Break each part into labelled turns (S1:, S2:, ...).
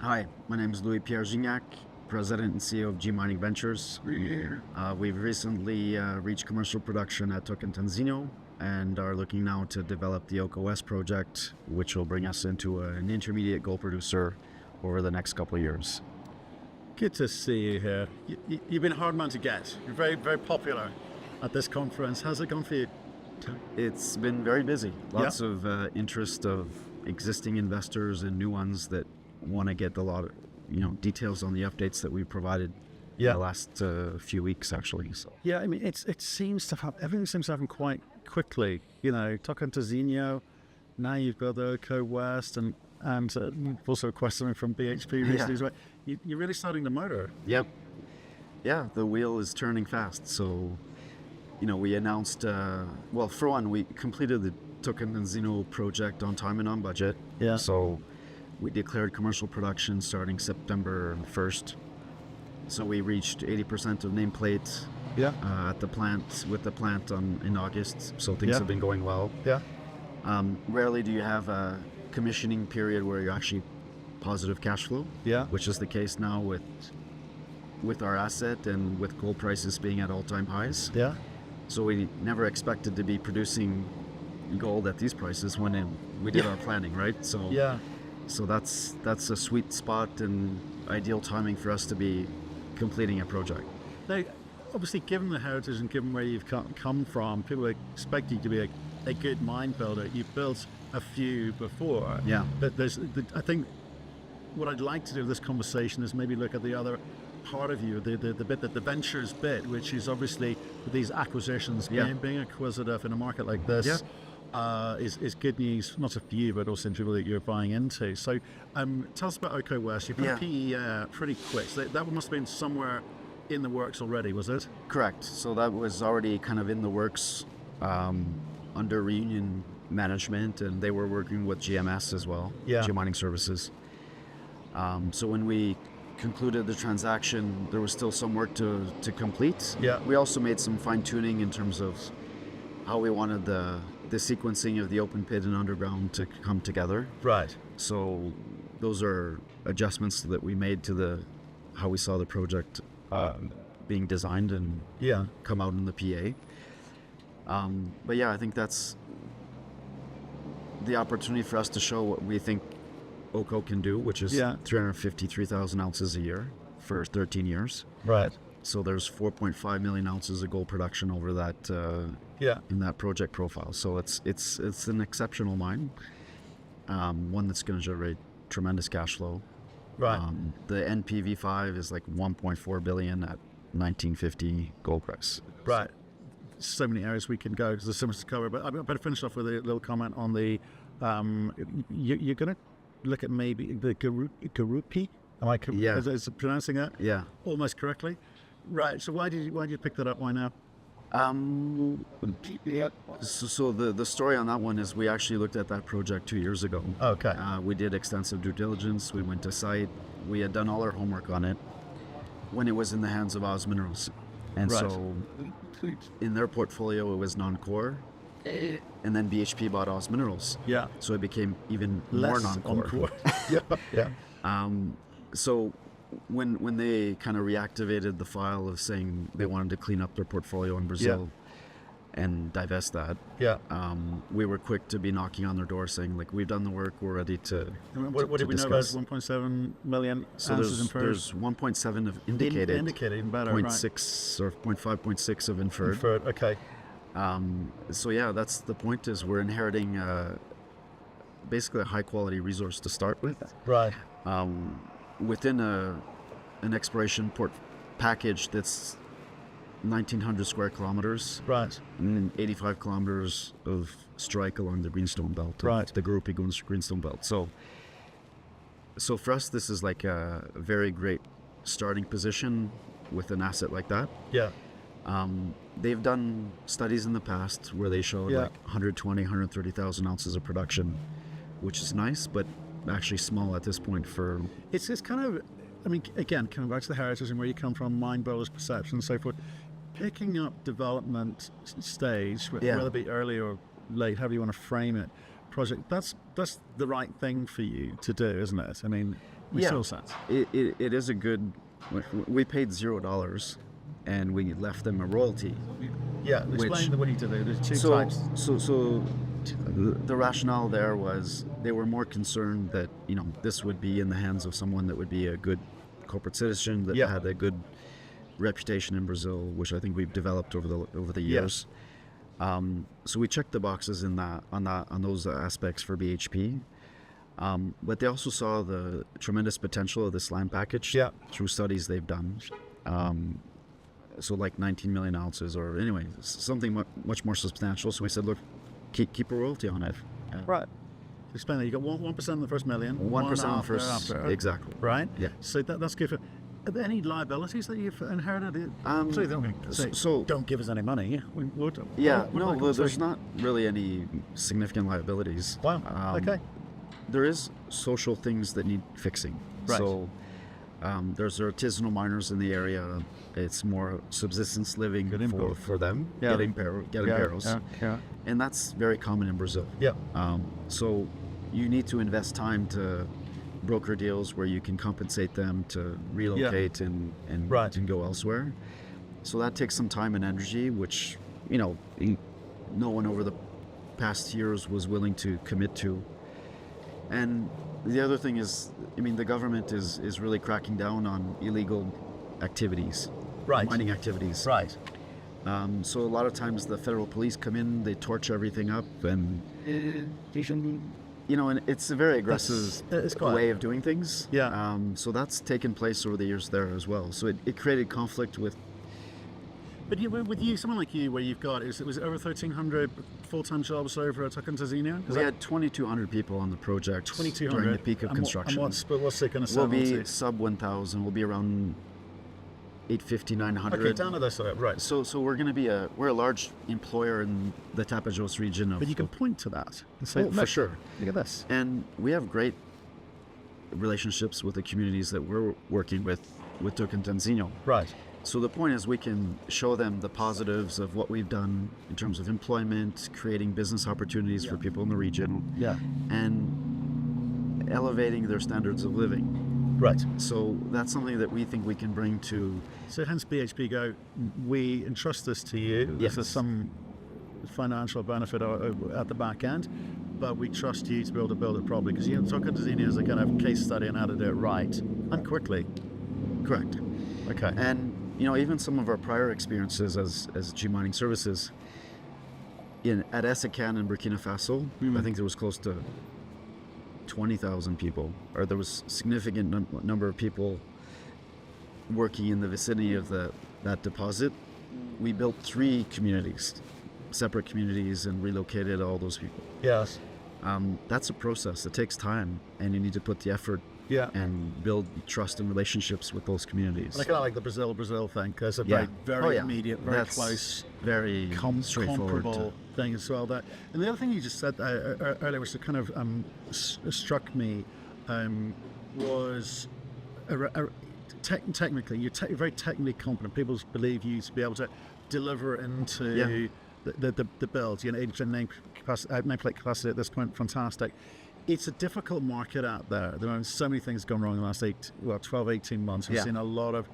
S1: Hi, my name is Louis-Pierre Gignac, President and CEO of G Mining Ventures. We've recently reached commercial production at Tocantinzinho and are looking now to develop the Oko West project, which will bring us into an intermediate gold producer over the next couple of years.
S2: Good to see you here. You've been a hard man to get. You're very, very popular at this conference. How's it gone for you?
S1: It's been very busy. Lots of interest of existing investors and new ones that want to get a lot of details on the updates that we provided in the last few weeks, actually. So
S2: Yeah, it seems to have everything seems to happen quite quickly. Tocantinzinho, now you've got the Oko West, and you've also a question from BHP recently as well. You're really starting the motor.
S1: Yep. Yeah, the wheel is turning fast. So, we announced, for one, we completed the Tocantinzinho project on time and on budget.
S2: Yeah.
S1: So we declared commercial production starting September 1st. So we reached 80% of nameplate at the plant, in August. So things have been going well.
S2: Yeah.
S1: Rarely do you have a commissioning period where you're actually positive cash flow.
S2: Yeah.
S1: Which is the case now with our asset and with gold prices being at all-time highs.
S2: Yeah.
S1: So we never expected to be producing gold at these prices when we did our planning, right? So that's a sweet spot and ideal timing for us to be completing a project.
S2: Now, obviously, given the heritage and given where you've come from, people expect you to be a good mine builder. You've built a few before.
S1: Yeah.
S2: But I think what I'd like to do with this conversation is maybe look at the other part of you, the bit that the ventures bit, which is obviously these acquisitions, being acquisitive in a market like this. Is good news, not just for you, but also in people that you're buying into. So tell us about Oko West. You put PE pretty quick. So that must have been somewhere in the works already, was it?
S1: Correct. So that was already kind of in the works under Reunion management, and they were working with GMS as well, G Mining Services. So when we concluded the transaction, there was still some work to complete.
S2: Yeah.
S1: We also made some fine-tuning in terms of how we wanted the sequencing of the open pit and underground to come together.
S2: Right.
S1: So those are adjustments that we made to how we saw the project being designed and come out in the PA. But I think that's the opportunity for us to show what we think Oko can do, which is 353,000 ounces a year for 13 years.
S2: Right.
S1: So there's 4.5 million ounces of gold production over that in that project profile. So it's an exceptional mine, one that's going to generate tremendous cash flow.
S2: Right.
S1: The NPV5 is like 1.4 billion at 1950 gold price.
S2: Right. So many areas we can go because there's so much to cover. But I better finish off with a little comment on the. You're going to look at maybe the Garupi. Am I is pronouncing that?
S1: Yeah.
S2: Almost correctly. Right. So why did you pick that up? Why now?
S1: So the story on that one is we actually looked at that project 2 years ago.
S2: Okay.
S1: We did extensive due diligence. We went to site. We had done all our homework on it when it was in the hands of Oz Minerals. And so in their portfolio, it was non-core. And then BHP bought Oz Minerals.
S2: Yeah.
S1: So it became even more non-core. So when they kind of reactivated the file of saying they wanted to clean up their portfolio in Brazil and divest that, we were quick to be knocking on their door saying, like, we've done the work, we're ready to
S2: What did we
S1: discuss.
S2: know about 1.7 million
S1: So
S2: ounces inferred?
S1: there's 1.7 of indicated,
S2: even better,
S1: 0.6 or 0.5, 0.6 of inferred.
S2: Okay.
S1: So that's the point, is we're inheriting basically a high quality resource to start with.
S2: Right.
S1: Within an exploration package that's 1,900 square kilometers.
S2: Right.
S1: And 85 kilometers of strike along the Greenstone Belt.
S2: Right.
S1: The Garupi Greenstone Belt. So for us, this is like a very great starting position with an asset like that.
S2: Yeah.
S1: They've done studies in the past where they showed like 120, 130,000 ounces of production, which is nice, but actually small at this point for...
S2: It's kind of, again, coming back to the heritage and where you come from, mine builders' perception and so forth, picking up development stage, whether it be early or late, however you want to frame it, project, that's the right thing for you to do, isn't it? Makes total sense.
S1: It is a good. We paid $0, and we left them a royalty.
S2: Yeah, explain what you do. There's two types.
S1: So the rationale there was they were more concerned that this would be in the hands of someone that would be a good corporate citizen that had a good reputation in Brazil, which I think we've developed over the years. So we checked the boxes on those aspects for BHP. But they also saw the tremendous potential of this land package through studies they've done. So like 19 million ounces, or anyway, something much more substantial. So we said, look, keep a royalty on it.
S2: Right. Explain that. You got 1% on the first million.
S1: 1% on the first.
S2: After.
S1: Exactly.
S2: Right?
S1: Yeah.
S2: So that's good. Are there any liabilities that you've inherited? Don't give us any money. We would.
S1: There's not really any significant liabilities.
S2: Wow. Okay.
S1: There is social things that need fixing.
S2: Right.
S1: So there's artisanal miners in the area. It's more subsistence living for them, getting barrels.
S2: Yeah.
S1: And that's very common in Brazil.
S2: Yeah.
S1: So you need to invest time to broker deals where you can compensate them to relocate and go elsewhere. So that takes some time and energy, which no one over the past years was willing to commit to. And the other thing is, the government is really cracking down on illegal activities, mining activities.
S2: Right.
S1: So a lot of times the federal police come in, they torch everything up, and and it's a very aggressive way of doing things.
S2: Yeah.
S1: So that's taken place over the years there as well. So it created conflict with.
S2: But with you, someone like you, where you've got, was it over 1,300 full-time jobs over at Tocantinzinho?
S1: We had 2,200 people on the project
S2: 2,200
S1: during the peak of construction.
S2: What's it going to
S1: sell? We'll be sub 1,000. We'll be around 850, 900.
S2: Okay, down to this, right.
S1: So we're going to be we're a large employer in the Tapajós region.
S2: But you can point to that and say,
S1: for sure.
S2: Look at this.
S1: And we have great relationships with the communities that we're working with Tocantinzinho.
S2: Right.
S1: So the point is we can show them the positives of what we've done in terms of employment, creating business opportunities for people in the region, and elevating their standards of living.
S2: Right.
S1: So that's something that we think we can bring to.
S2: So hence BHP go, we entrust this to you.
S1: Yes.
S2: There's some financial benefit at the back end, but we trust you to be able to build it properly, because Tocantinzinho is a kind of case study on how to do it right and quickly.
S1: Correct.
S2: Okay.
S1: And even some of our prior experiences as G Mining Services at Essakane in Burkina Faso, I think there was close to 20,000 people, or there was significant number of people working in the vicinity of that deposit. We built 3 communities, separate communities, and relocated all those people.
S2: Yes.
S1: That's a process. It takes time, and you need to put the effort and build trust and relationships with those communities.
S2: And I kind of like the Brazil thing, because it's a very immediate, very close,
S1: very straightforward
S2: comparable thing as well. And the other thing you just said earlier, which kind of struck me, was technically, you're very technically competent. People believe you to be able to deliver into the build. 80% nameplate capacity at this point, fantastic. It's a difficult market out there. There are so many things going wrong in the last 12, 18 months. We've seen a lot of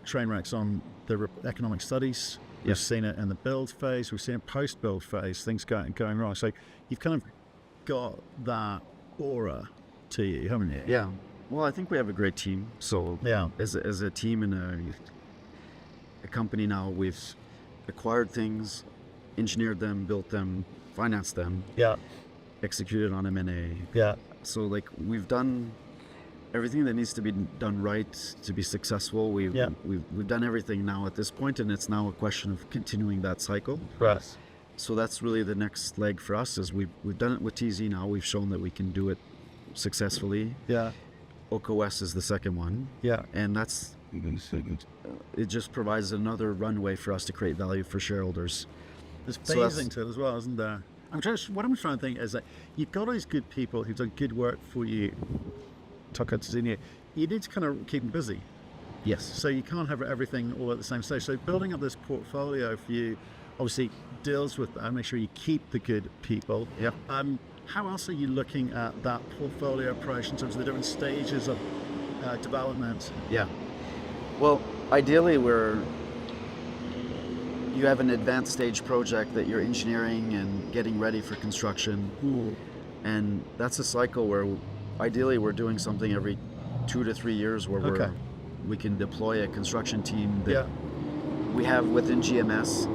S2: train wrecks on the economic studies. We've seen it in the build phase. We've seen it post-build phase, things going wrong. So you've kind of got that aura to you, haven't you?
S1: Yeah. Well, I think we have a great team. So as a team and a company now, we've acquired things, engineered them, built them, financed them.
S2: Yeah.
S1: Executed on M&A.
S2: Yeah.
S1: So we've done everything that needs to be done right to be successful. We've done everything now at this point, and it's now a question of continuing that cycle.
S2: Right.
S1: So that's really the next leg for us. Is we've done it with TZ now. We've shown that we can do it successfully.
S2: Yeah.
S1: OCOS is the second one.
S2: Yeah.
S1: And that's it just provides another runway for us to create value for shareholders.
S2: There's phasing to it as well, isn't there? What I'm trying to think is that you've got all these good people who've done good work for you, Tocantinzinho. You need to kind of keep them busy.
S1: Yes.
S2: So you can't have everything all at the same stage. So building up this portfolio for you obviously deals with that. Make sure you keep the good people.
S1: Yeah.
S2: How else are you looking at that portfolio approach in terms of the different stages of development?
S1: Yeah. Well, ideally, you have an advanced stage project that you're engineering and getting ready for construction.
S2: Ooh.
S1: And that's a cycle where ideally we're doing something every 2 to 3 years where
S2: Okay.
S1: we can deploy a construction team that
S2: Yeah.
S1: we have within GMS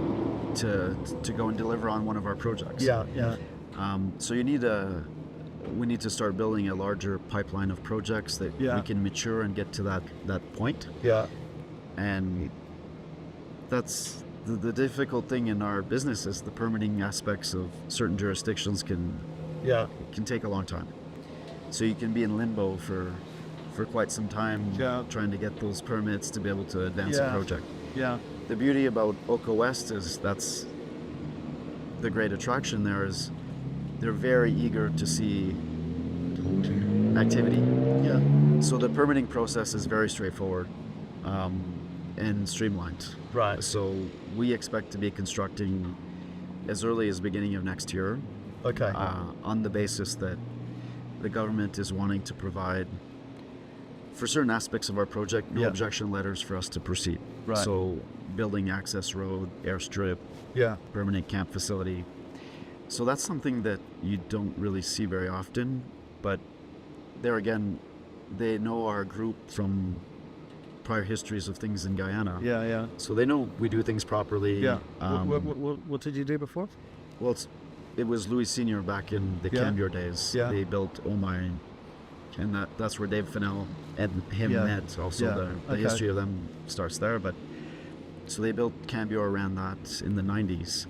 S1: to go and deliver on one of our projects.
S2: Yeah. Yeah.
S1: So we need to start building a larger pipeline of projects that
S2: Yeah.
S1: we can mature and get to that point.
S2: Yeah.
S1: And that's the difficult thing in our business is the permitting aspects of certain jurisdictions can take a long time. So you can be in limbo for quite some time trying to get those permits to be able to advance a project.
S2: Yeah.
S1: The beauty about Oka West is that's the great attraction there is they're very eager to see activity.
S2: Yeah.
S1: So the permitting process is very straightforward and streamlined.
S2: Right.
S1: So we expect to be constructing as early as beginning of next year.
S2: Okay.
S1: On the basis that the government is wanting to provide, for certain aspects of our project, no objection letters for us to proceed.
S2: Right.
S1: So building access road, airstrip,
S2: Yeah.
S1: permanent camp facility. So that's something that you don't really see very often, but there again, they know our group from prior histories of things in Guyana.
S2: Yeah. Yeah.
S1: So they know we do things properly.
S2: Yeah. What did you do before?
S1: Well, it was Louis Senior back in the Cambior days.
S2: Yeah.
S1: They built Omai, and that's where Dave Fennell and him met. Also, the history of them starts there. But so they built Cambior around that in the 90s.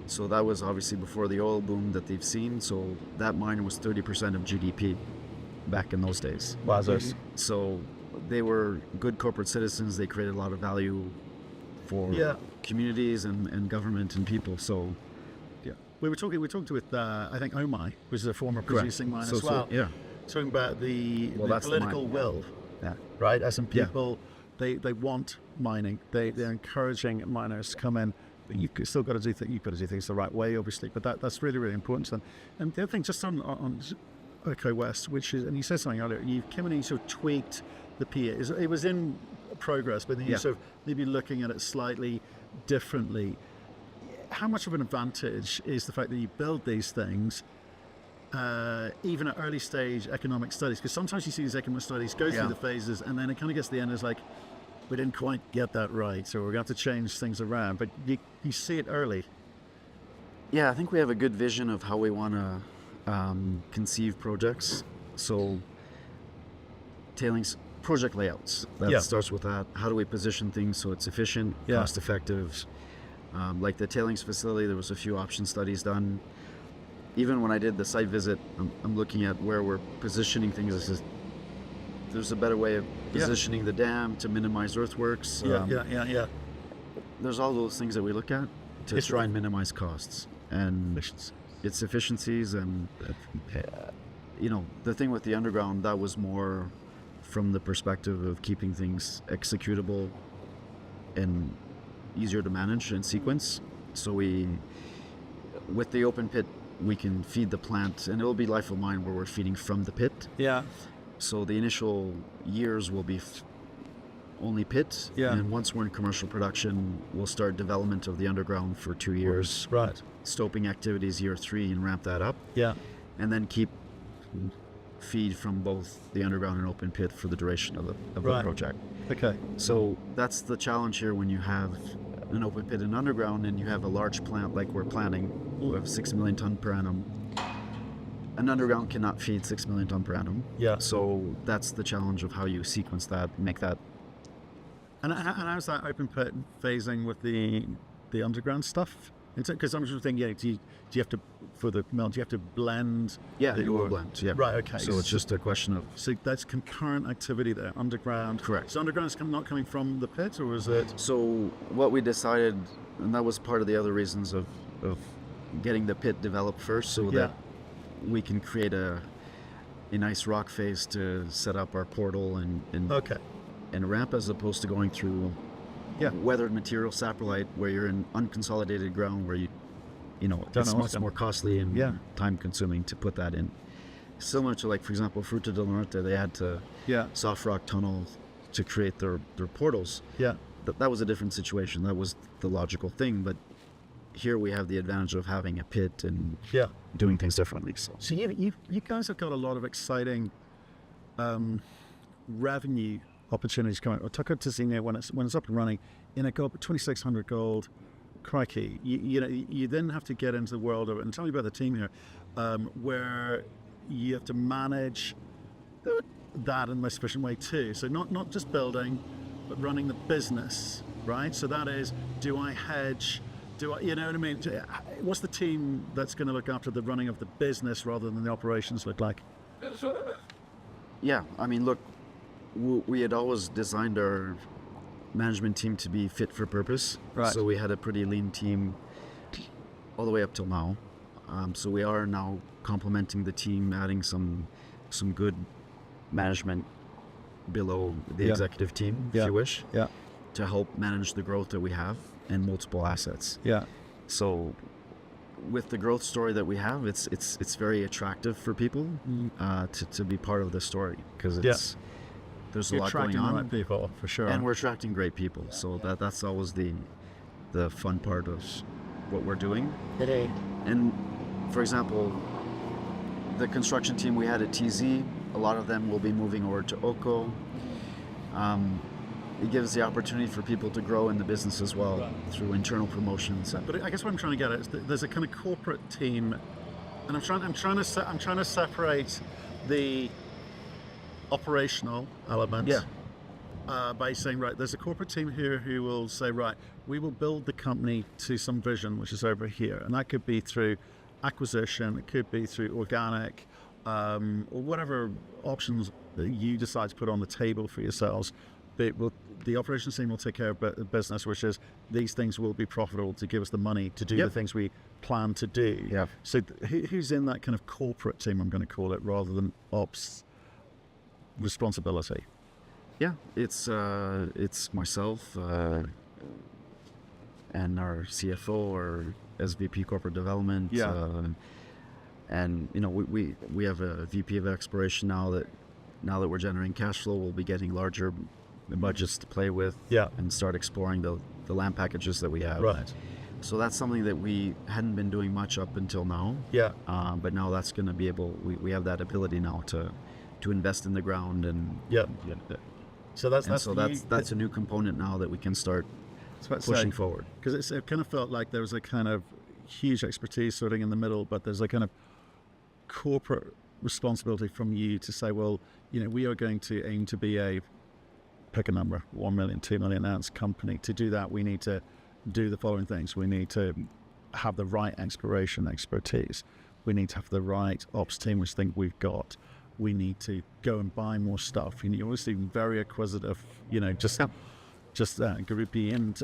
S1: So that was obviously before the oil boom that they've seen. So that mine was 30% of GDP back in those days.
S2: Wowzers.
S1: So they were good corporate citizens. They created a lot of value for communities and government and people. So
S2: we were talking with I think Omai, which is a former producing mine as well. Talking about the political will.
S1: Yeah.
S2: Right. As some people, they want mining. They're encouraging miners to come in. But you've still got to do things. You've got to do things the right way, obviously. But that's really, really important to them. And the other thing, just on Oka West, which is, and you said something earlier. You came in and you sort of tweaked the PA. It was in progress, but then you sort of maybe looking at it slightly differently. How much of an advantage is the fact that you build these things, even at early stage economic studies? Because sometimes you see these economic studies go through the phases, and then it kind of gets to the end, it's like, we didn't quite get that right, so we're going to have to change things around. But you see it early.
S1: Yeah, I think we have a good vision of how we want to conceive projects. So tailings project layouts, that starts with that. How do we position things so it's efficient, cost effective? Like the tailings facility, there was a few option studies done. Even when I did the site visit, I'm looking at where we're positioning things. There's a better way of positioning the dam to minimize earthworks. There's all those things that we look at to try and minimize costs and its efficiencies. And the thing with the underground, that was more from the perspective of keeping things executable and easier to manage and sequence. So with the open pit, we can feed the plant, and it'll be life of mine where we're feeding from the pit.
S2: Yeah.
S1: So the initial years will be only pit, and once we're in commercial production, we'll start development of the underground for 2 years.
S2: Right.
S1: Stoping activities year 3 and ramp that up.
S2: Yeah.
S1: And then keep feed from both the underground and open pit for the duration of the project.
S2: Okay.
S1: So that's the challenge here when you have an open pit and underground and you have a large plant like we're planning. We have 6 million ton per annum. An underground cannot feed 6 million ton per annum.
S2: Yeah.
S1: So that's the challenge of how you sequence that, make that.
S2: And how's that open pit phasing with the underground stuff? Because I'm just thinking, do you have to, for the mill, do you have to blend?
S1: Yeah, it will blend. Yeah.
S2: Right. Okay.
S1: So it's just a question of.
S2: So that's concurrent activity there, underground.
S1: Correct.
S2: So underground is not coming from the pit, or is it?
S1: So what we decided, and that was part of the other reasons of getting the pit developed first, so that we can create a nice rock face to set up our portal and ramp, as opposed to going through weathered material saprolite where you're in unconsolidated ground where it's much more costly and time consuming to put that in. similar to, like, for example, Fruta del Norte, they had to
S2: Yeah.
S1: soft rock tunnel to create their portals.
S2: Yeah.
S1: That was a different situation. That was the logical thing. But here we have the advantage of having a pit and
S2: Yeah.
S1: doing things differently. So
S2: So you guys have got a lot of exciting revenue opportunities coming. Tucker Tazina, when it's up and running, in a gold 2,600 gold, crikey, you then have to get into the world of, and tell me about the team here, where you have to manage that in the most efficient way too. So not just building, but running the business, right? So that is, do I hedge? Do I, you know what I mean? What's the team that's going to look after the running of the business rather than the operations look like?
S1: yeah, I mean, look, we had always designed our management team to be fit for purpose.
S2: Right.
S1: So we had a pretty lean team all the way up till now. So we are now complementing the team, adding some good management below the executive team, if you wish, to help manage the growth that we have and multiple assets.
S2: Yeah.
S1: So with the growth story that we have, it's very attractive for people to be part of the story, because there's a lot going on.
S2: Attracting the right people, for sure.
S1: And we're attracting great people. So that's always the fun part of what we're doing. And for example, the construction team we had at TZ, a lot of them will be moving over to OCO. It gives the opportunity for people to grow in the business as well through internal promotions.
S2: But I guess what I'm trying to get at is that there's a kind of corporate team, and I'm trying to separate the operational element. By saying, right, there's a corporate team here who will say, right, we will build the company to some vision, which is over here, and that could be through acquisition, it could be through organic, or whatever options that you decide to put on the table for yourselves. But the operations team will take care of the business, which is these things will be profitable to give us the money to do the things we plan to do.
S1: Yeah.
S2: So who's in that kind of corporate team, I'm going to call it, rather than ops responsibility?
S1: Yeah, it's myself and our CFO or SVP corporate development. And we have a VP of exploration now that we're generating cash flow, we'll be getting larger budgets to play with and start exploring the land packages that we have.
S2: Right.
S1: So that's something that we hadn't been doing much up until now. But now that's going to be we have that ability now to invest in the ground and
S2: So
S1: that's a new component now that we can start pushing forward.
S2: Because it kind of felt like there was a kind of huge expertise sitting in the middle, but there's a kind of corporate responsibility from you to say, well, we are going to aim to be pick a number, 1 million, 2 million ounce company. To do that, we need to do the following things. We need to have the right exploration expertise. We need to have the right ops team, which I think we've got. We need to go and buy more stuff. You're obviously very acquisitive, just groupie and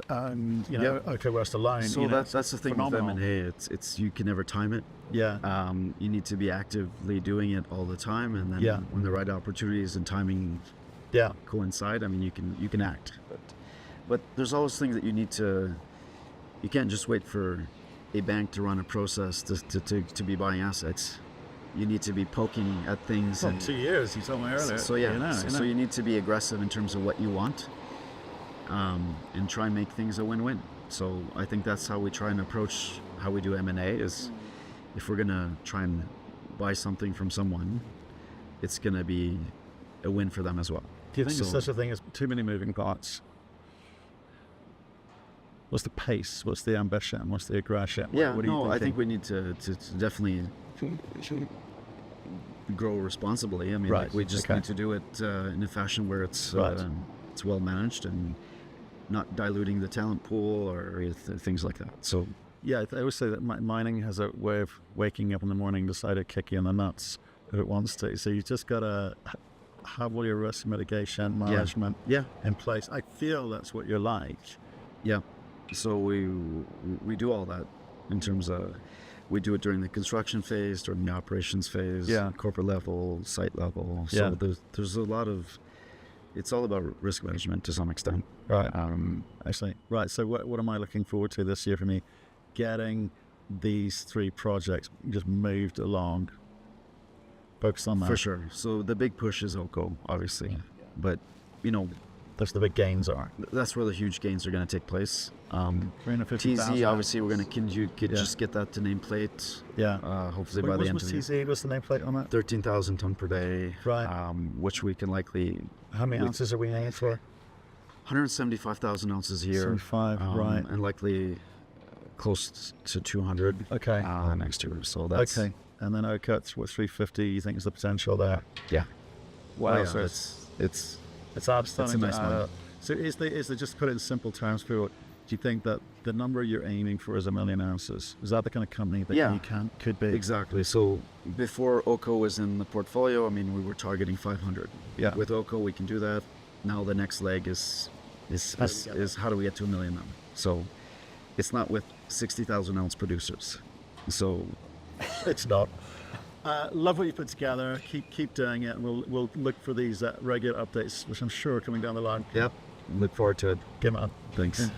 S2: okay, West alone.
S1: So that's the thing
S2: phenomenal.
S1: with M&A. It's you can never time it. You need to be actively doing it all the time, and then when the right opportunities and timing coincide, I mean, you can act. But there's always things that you need to. You can't just wait for a bank to run a process to be buying assets. You need to be poking at things.
S2: Well, 2 years, you told me earlier.
S1: So you need to be aggressive in terms of what you want, and try and make things a win-win. So I think that's how we try and approach how we do M&A. Is if we're gonna try and buy something from someone, it's gonna be a win for them as well.
S2: Do you think there's such a thing as too many moving parts? What's the pace? What's the ambition? What's the aggression?
S1: I think we need to definitely grow responsibly. I mean, we just need to do it in a fashion where it's well managed and not diluting the talent pool or things like that. So
S2: I always say that mining has a way of waking up in the morning, decide to kick you in the nuts if it wants to. So you just got to have all your risk mitigation management in place. I feel that's what you're like.
S1: So we do all that in terms of. We do it during the construction phase, during the operations phase, corporate level, site level. So there's a lot of, it's all about risk management to some extent.
S2: Right. Actually, right. So what am I looking forward to this year for me? Getting these 3 projects just moved along focused on that.
S1: For sure. So the big push is Oko, obviously, but you know,
S2: That's the big gains are.
S1: that's where the huge gains are going to take place.
S2: 350,000.
S1: TZ, obviously, we're going to
S2: Yeah.
S1: just get that to nameplate.
S2: Yeah.
S1: Hopefully
S2: Wait,
S1: by the end
S2: what's
S1: of the year.
S2: TZ? What's the nameplate on that?
S1: 13,000 ton per day.
S2: Right.
S1: Which we can likely
S2: How many ounces are we aiming for?
S1: 175,000 ounces a year.
S2: 75, right.
S1: And likely close to 200.
S2: Okay.
S1: Next year. So that's
S2: Okay. And then Ocuts, what 350? You think is the potential there?
S1: Yeah.
S2: Wow.
S1: Oh, yeah,
S2: So
S1: it's
S2: it's starting
S1: nice
S2: to add
S1: one.
S2: up. So is there just to put it in simple terms, Phil? Do you think that the number you're aiming for is 1 million ounces? Is that the kind of company that
S1: Yeah.
S2: you could be?
S1: exactly. So before Oko was in the portfolio, I mean, we were targeting 500.
S2: Yeah.
S1: With Oko, we can do that. Now the next leg is how do we get to 1 million now? So it's not with 60,000 ounce producers. So
S2: It's not. Love what you put together. Keep doing it. We'll look for these regular updates, which I'm sure are coming down the line.
S1: yep, look forward to it.
S2: Give it up.
S1: Thanks.